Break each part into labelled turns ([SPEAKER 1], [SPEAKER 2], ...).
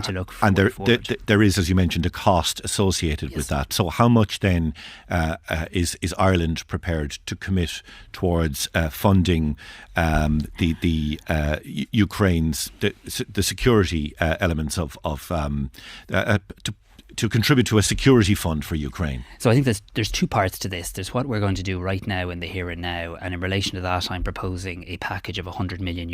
[SPEAKER 1] to look
[SPEAKER 2] and
[SPEAKER 1] forward.
[SPEAKER 2] there is, as you mentioned, a cost associated with that. So how much then is Ireland prepared to commit towards funding the Ukraine's the security elements of to contribute to a security fund for Ukraine?
[SPEAKER 1] So I think there's two parts to this. There's what we're going to do right now in the here and now, and in relation to that, I'm proposing a package of €100 million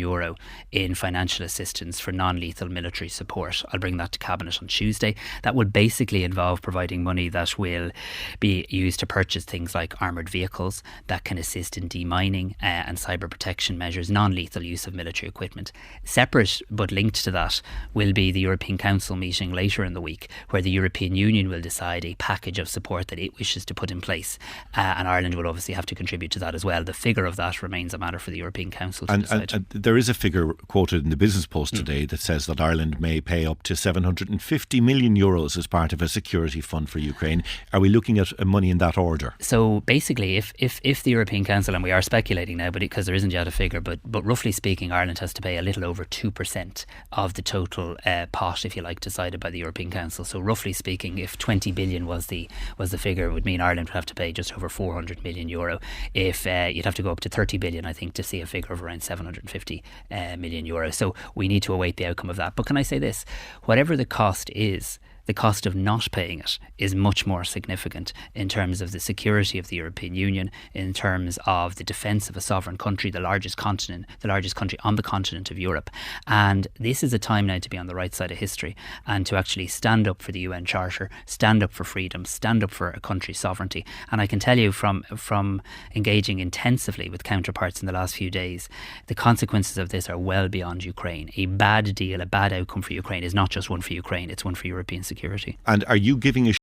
[SPEAKER 1] in financial assistance for non-lethal military support. I'll bring that to Cabinet on Tuesday. That will basically involve providing money that will be used to purchase things like armoured vehicles that can assist in demining and cyber protection measures, non-lethal use of military equipment. Separate but linked to that will be the European Council meeting later in the week, where the European Union will decide a package of support that it wishes to put in place, and Ireland will obviously have to contribute to that as well. The figure of that remains a matter for the European Council to decide.
[SPEAKER 2] And there is a figure quoted in the Business Post today that says that Ireland may pay up to €750 million as part of a security fund for Ukraine. Are we looking at money in that order?
[SPEAKER 1] So basically, if the European Council, and we are speculating now, but because there isn't yet a figure, but roughly speaking, Ireland has to pay a little over 2% of the total pot, if you like, decided by the European Council. So roughly speaking, if 20 billion was the figure, it would mean Ireland would have to pay just over €400 million. If you'd have to go up to 30 billion, I think, to see a figure of around €750 million. So we need to await the outcome of that. But can I say this? Whatever the cost is, the cost of not paying it is much more significant in terms of the security of the European Union, in terms of the defence of a sovereign country, the largest country on the continent of Europe. And this is a time now to be on the right side of history and to actually stand up for the UN Charter, stand up for freedom, stand up for a country's sovereignty. And I can tell you from engaging intensively with counterparts in the last few days, the consequences of this are well beyond Ukraine. A bad deal, a bad outcome for Ukraine is not just one for Ukraine, it's one for European security.
[SPEAKER 2] And are you giving a